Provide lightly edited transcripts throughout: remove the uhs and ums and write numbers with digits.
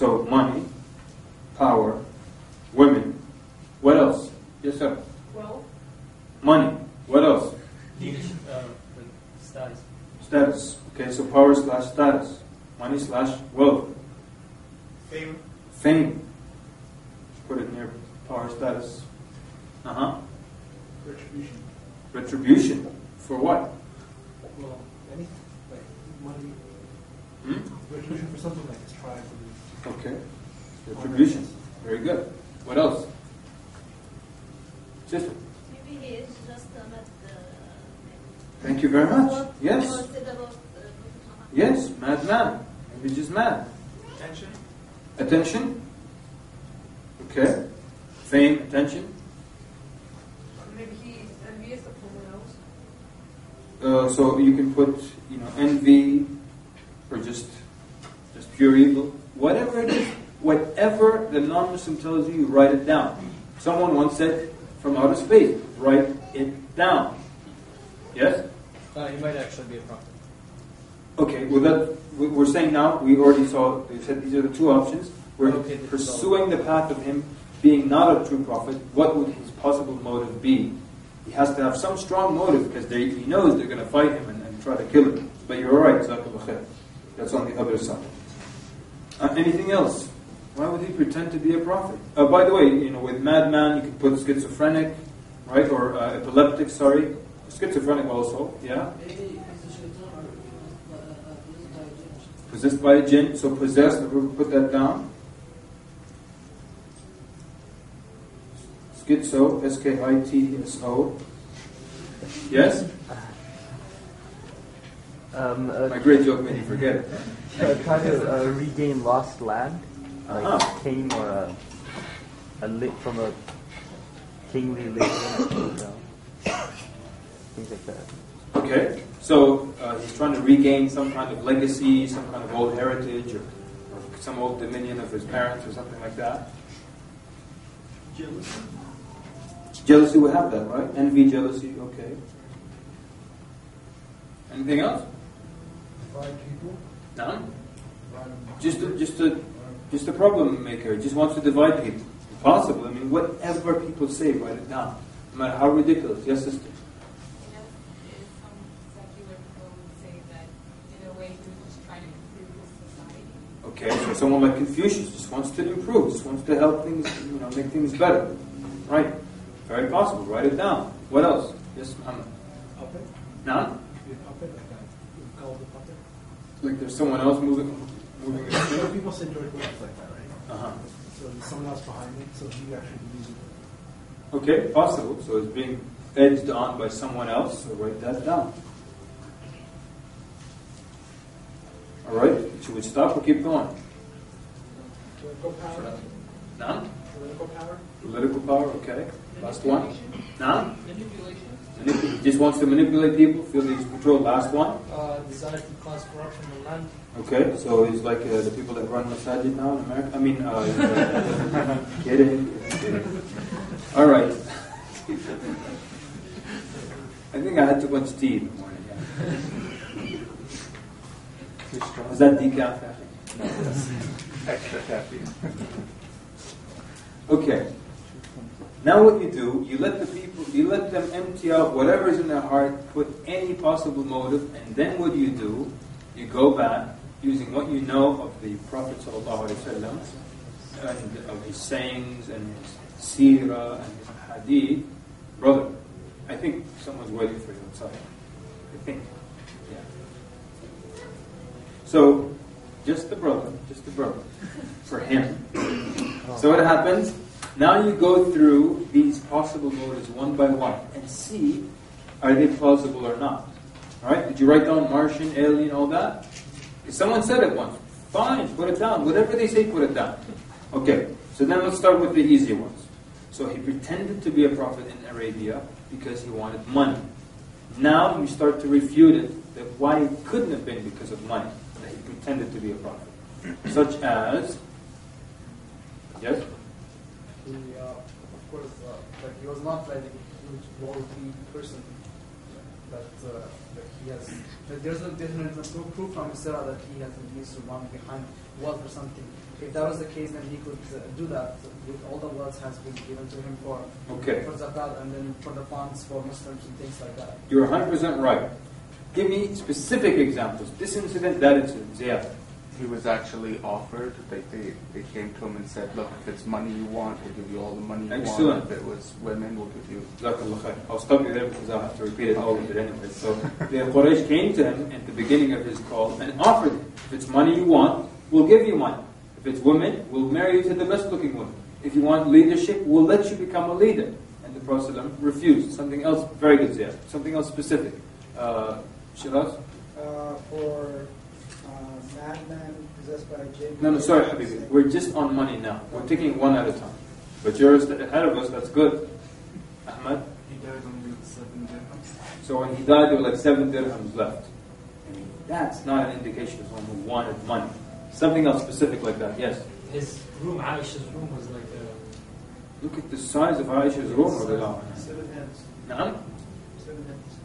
So money, power, women. What else? Yes, sir. Wealth. Money. What else? Status. Status. Okay, so power slash status. Money slash wealth. Fame. Fame. Put it near power status. Retribution. Retribution. For what? Well, anything. Like money. Retribution for something like his tribe. Okay. Retribution. Very good. What else? Sister. Maybe he is just Thank you very much. Yes. said about Yes, madman. Maybe just mad. Attention. Attention. Okay. Fame, attention. maybe he is envious of someone else. So you can put, envy, or just pure evil. Whatever it is, whatever the non-Muslim tells you, you write it down. Someone once said, from outer space, write it down. Yes? He might actually be a prophet. Okay, well that we're saying now, we already saw, they said these are the two options. We're pursuing the path of him being not a true prophet. What would his possible motive be? He has to have some strong motive because he knows they're going to fight him and try to kill him. But you're right, Jazakallah khair. That's on the other side. Anything else? Why would he pretend to be a prophet? By the way, with madman, you can put schizophrenic, right? Or epileptic, sorry. Schizophrenic also, yeah? Possessed by a jinn. So possessed, we'll put that down. Schizo, S-K-I-T-S-O. Yes? My great joke made you forget it. Try to regain lost land, like king or from a kingly lineage, things like that. Okay, so he's trying to regain some kind of legacy, some kind of old heritage, or some old dominion of his parents, or something like that. Jealousy. Jealousy would have that, right? Envy, jealousy, okay. Anything else? Divide people. None? Just a problem maker. He just wants to divide people. Impossible. I mean, whatever people say, write it down. No matter how ridiculous. Yes, sister? Some secular people would say that in a way he was just trying to improve his society. Okay, so someone like Confucius just wants to improve, just wants to help things, make things better. Right? Very possible. Write it down. What else? Yes, Muhammad? Puppet. Now? Be a puppet, like that. Called a puppet. Like there's someone else moving the Some screen? people say direct words like that, right? Uh-huh. So there's someone else behind me, so he actually believes it. Okay, possible. So it's being edged on by someone else, so write that down. Alright, should we stop or keep going? Political power. None? Political power. Political power, okay. Last one? None? Manipulation. Just wants to manipulate people, feel he's control. Last one? Desire to cause corruption in the land. Okay, so he's like the people that run Masajid now in America. I mean, kidding. All right. I think I had too much tea in the morning. Yeah. Is that decaf caffeine? Extra caffeine. Okay. Now what you do, you let them empty out whatever's in their heart, put any possible motive, and then what do? You go back, using what you know of the Prophet ﷺ, and of his sayings, and his seerah, and his hadith. Brother, I think someone's waiting for you outside. I think. Yeah. So, just the brother, for him. So what happens? Now you go through these possible motives one by one and see, are they plausible or not? Alright, did you write down Martian, alien, all that? If someone said it once, fine, put it down. Whatever they say, put it down. Okay, so then let's start with the easy ones. So he pretended to be a prophet in Arabia because he wanted money. Now you start to refute it, that why it couldn't have been because of money, that he pretended to be a prophet. Such as, yes? Of course, like he was not like a huge wealthy person, but he Yes. There's no proof from Isra that he has used to run behind wealth or something. If that was the case, then he could do that. With all the wealth has been given to him for zakat and then for the funds for Muslims and things like that. You're 100% right. Give me specific examples. This incident, that incident. Yeah. He was actually offered. They came to him and said, "Look, if it's money you want, we'll give you all the money you want. If it was women, we'll give you." Jazakallah khair. I'll stop you there because I'll have to repeat it all of it anyway. So the Quraysh came to him at the beginning of his call and offered him, if it's money you want, we'll give you money. If it's women, we'll marry you to the best looking woman. If you want leadership, we'll let you become a leader. And the Prophet ﷺ refused. Something else, very good, Ziyad. Something else specific. Shiraz? For madman possessed by a jinn. No, sorry, Habibi. We're just on money now. We're taking one at a time. But yours ahead of us, that's good. Ahmad? He died only with 7 dirhams. So when he died, there were like 7 dirhams left. I mean, that's not an indication of someone who wanted money. Something else specific like that, yes? His room, Aisha's room, was like a... Look at the size of Aisha's room. 7 heads. Naam? 7 heads.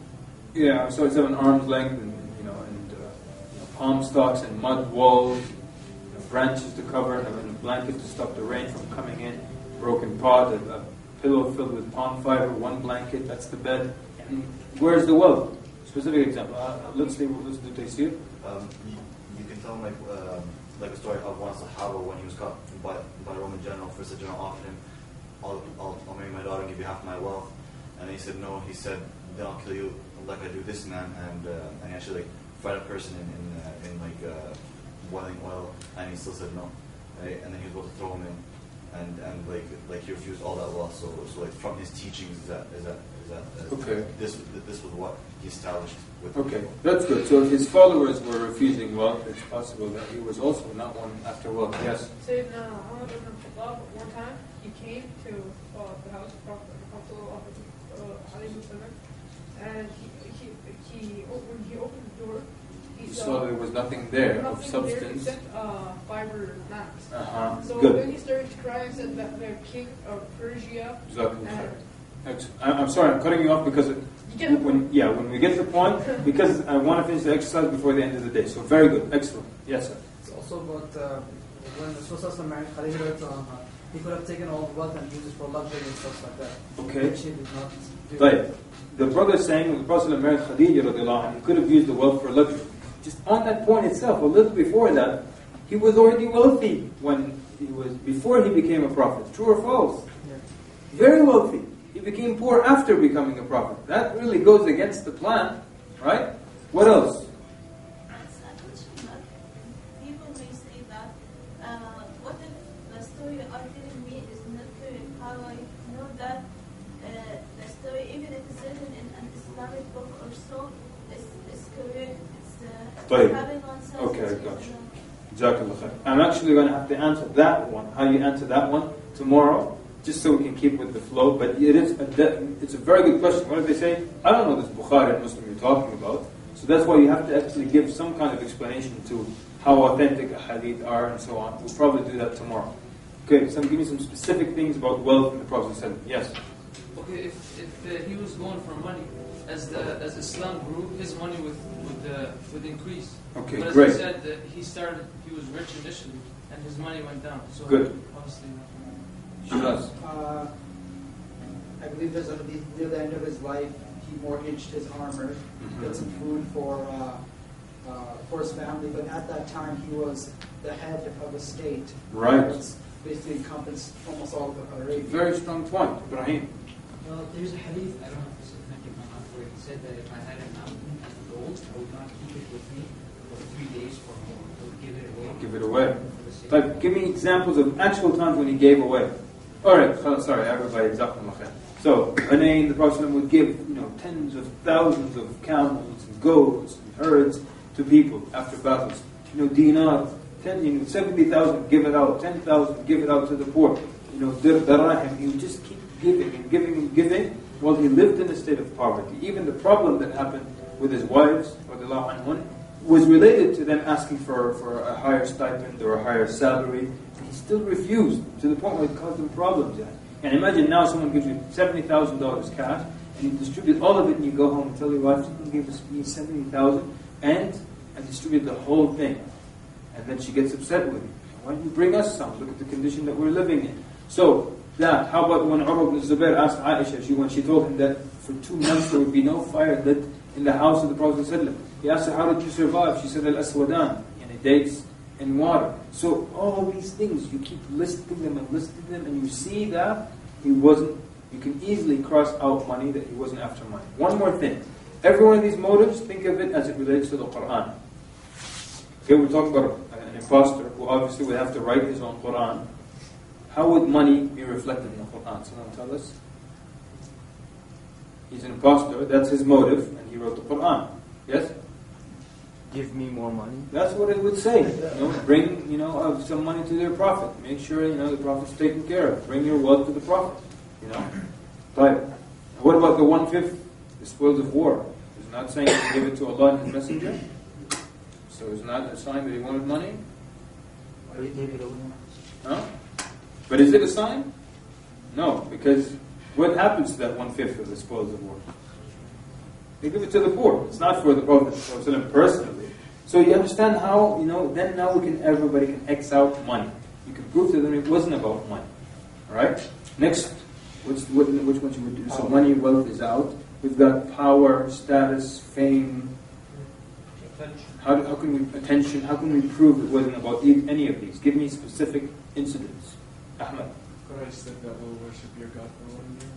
Yeah, so it's 7 arms length, and palm stalks and mud walls, branches to cover, and a blanket to stop the rain from coming in, broken pot, a pillow filled with palm fiber, 1 blanket, that's the bed. And where's the wealth? Specific example. Let's do Taysir. You can tell like a story of one Sahaba when he was caught by a Roman general. First the general offered him, I'll marry my daughter and give you half my wealth. And he said no. He said, then I'll kill you like I do this man. And he actually fight a person in boiling oil, and he still said no. Right? And then he was about to throw him in, and like he refused all that wealth. So like from his teachings is that okay. This was what he established with okay, that's good. So if his followers were refusing wealth, it's possible that he was also not one after wealth. Yes. Sayyidina Umar ibn Khattab, one time he came to the house of Prophet and when he opened the door, he saw there was nothing there of substance. There except fiber mats. So good. then he started to cry and said that the king of Persia. I'm sorry, I'm cutting you off because when we get to the point, because I want to finish the exercise before the end of the day. So very good, excellent. Yes, sir. It's also about when the Prophet married Khadija, he could have taken all the wealth and used it for luxury and stuff like that. Okay. Which he did not do. Right. The brother is saying when the Prophet married Khadija, he could have used the wealth for luxury. Just on that point itself, a little before that, he was already wealthy before he became a prophet. True or false? Yeah. Very wealthy. He became poor after becoming a prophet. That really goes against the plan, right? What else? People may say that, what if the story you are telling me is not correct? How I know that the story, even if it's written in an Islamic book or so, is correct? It's having oneself. Okay, I got you. Jazakallah khair. I'm actually going to have to answer that one. How you answer that one tomorrow, just so we can keep with the flow. But it's a very good question. What did they say? I don't know this Bukhari and Muslim you're talking about. So that's why you have to actually give some kind of explanation to how authentic a hadith are and so on. We'll probably do that tomorrow. Okay, so give me some specific things about wealth in the Prophet said. Yes. Okay, if he was going for money, as Islam grew, his money would increase. Okay, but as great. I said, he was rich initially, and his money went down. So good. Obviously. Shiraz. I believe there's near the end of his life, he mortgaged his armor, got some food for his family. But at that time, he was the head of a state. Right. That's basically encompassed almost all of Arabia. Very strong point, Ibrahim. Well, there's a hadith, I don't know if this is authentic or not, where he said that if I had a mountain of gold, I would not keep it with me for 3 days or more. I would give it away. Give it away. But give me examples of actual times when he gave away. Alright, sorry, everybody, Jazakallah khair. So, the Prophet would give tens of thousands of camels and goats and herds to people after battles. Dinar, 70,000, give it out. 10,000, give it out to the poor. Dirham, he would just keep giving and giving and giving while he lived in a state of poverty. Even the problem that happened with his wives, was related to them asking for a higher stipend or a higher salary. And he still refused, to the point where it caused them problems. And imagine now someone gives you $70,000 cash, and you distribute all of it, and you go home and tell your wife, you can give me 70,000, and distribute the whole thing. And then she gets upset with you. Why don't you bring us some? Look at the condition that we're living in. So, that, how about when Urwa ibn Zubair asked Aisha, when she told him that for 2 months there would be no fire lit in the house of the Prophet ﷺ. He asked her, how did you survive? She said, al-aswadan, dates and water. So all these things, you keep listing them, and you see that he wasn't, you can easily cross out money, that he wasn't after money. One more thing. Every one of these motives, think of it as it relates to the Quran. Okay, we're talking about an imposter who obviously would have to write his own Quran. How would money be reflected in the Quran? Someone tell us. He's an imposter, that's his motive, and he wrote the Quran. Yes? Give me more money. That's what it would say. Bring, some money to their Prophet. Make sure, the Prophet's taken care of. Bring your wealth to the Prophet. But what about the 1/5, the spoils of war? It's not saying to give it to Allah and His Messenger. So it's not a sign that he wanted money. Huh? But is it a sign? No, because what happens to that 1/5 of the spoils of war? They give it to the poor. It's not for the Prophet ﷺ personally. So you understand how, then now everybody can X out money. You can prove to them it wasn't about money. Alright? Next, which one should we do? So money, wealth is out. We've got power, status, fame. How can we, attention, how can we prove it wasn't about any of these? Give me specific incidents. Ahmed. Christ said that we'll worship your God for 1 year.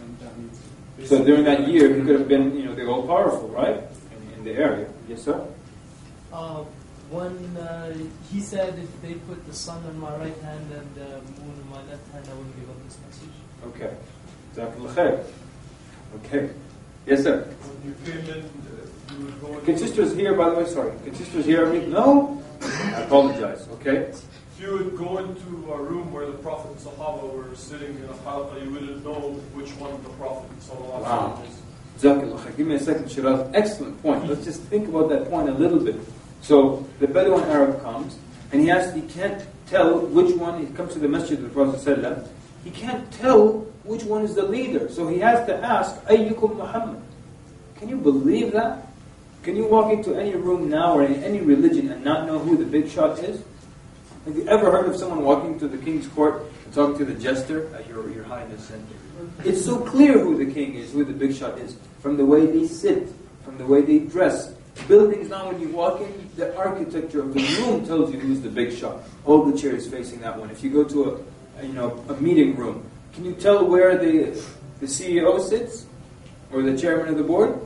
And that means so during that year, he could have been, the all-powerful, right? In the area. Yes, sir? When he said if they put the sun on my right hand and the moon on my left hand, I will give up this message. Okay. Jazakallah khair. Okay. Yes, sir? When you came in, you would go... Can sisters hear, by the way? Sorry. Can sisters hear me? No? I apologize. Okay? If you would go into a room where the Prophet and Sahaba were sitting in a halqa, you wouldn't know which one the Prophet wow. Jazakallah. Give me a second, Shiraz. Excellent point. Let's just think about that point a little bit. So, the Bedouin Arab comes, and he can't tell which one, he comes to the masjid of the Prophet ﷺ, he can't tell which one is the leader. So he has to ask, Ayyukum Muhammad. Can you believe that? Can you walk into any room now or in any religion and not know who the big shot is? Have you ever heard of someone walking to the king's court and talking to the jester? Your Highness. And it's so clear who the king is, who the big shot is, from the way they sit, from the way they dress. Buildings now, when you walk in, the architecture of the room tells you who's the big shot. All the chairs facing that one. If you go to a meeting room, can you tell where the CEO sits or the chairman of the board?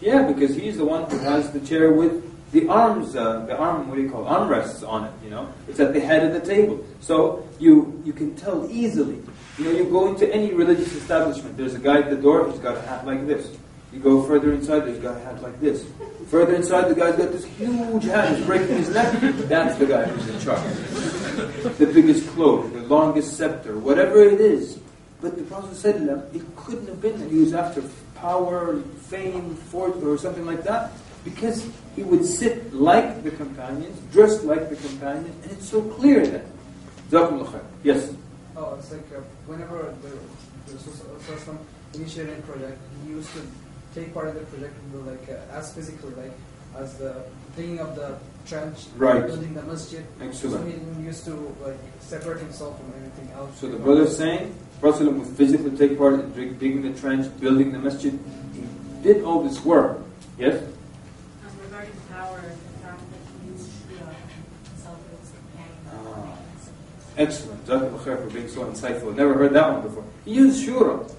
Yeah, because he's the one who has the chair with the arms, armrests on it, It's at the head of the table. So you can tell easily. You go into any religious establishment, there's a guy at the door, he's got a hat like this. You go further inside, there's a guy hat like this. Further inside, the guy's got this huge hat, he's breaking his neck. That's the guy who's in charge. The biggest cloak, the longest scepter, whatever it is. But the Prophet said, it couldn't have been that he was after power, fame, fortune, or something like that. Because he would sit like the companions, dressed like the companions, and it's so clear then. Jazakallah khair. Yes? Oh, it's like whenever the Rasul initiated a project, he used to take part in the project as physically, as the digging up the trench, building the masjid. Excellent. So he used to separate himself from everything else. So the brother is saying, Prophet would physically take part in digging the trench, building the masjid. He did all this work. Yes? Regarding power, the fact that he used Shura himself as companion. Excellent. Jazakallah khair for being so insightful. Never heard that one before. He used Shura.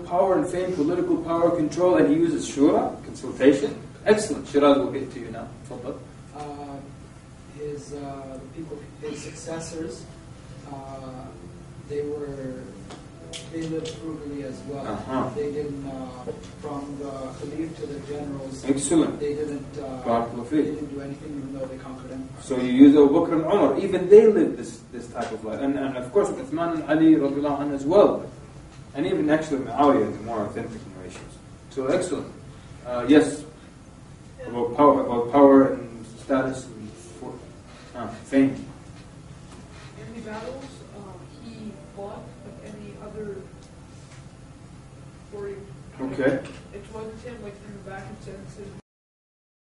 Power and fame, political power, control, and he uses Shura, consultation. Excellent. Shiraz will get to you now. Fadal. His successors, they lived frugally as well. Uh-huh. They didn't, from the Khalif to the generals. Excellent. They didn't do anything, even though they conquered them. So you use Abu Bakr and Umar. Even they lived this type of life, and of course Uthman and Ali radiallahu anhu as well. And even actually Muawiyah, the more authentic narrations. So excellent. Yes, about power and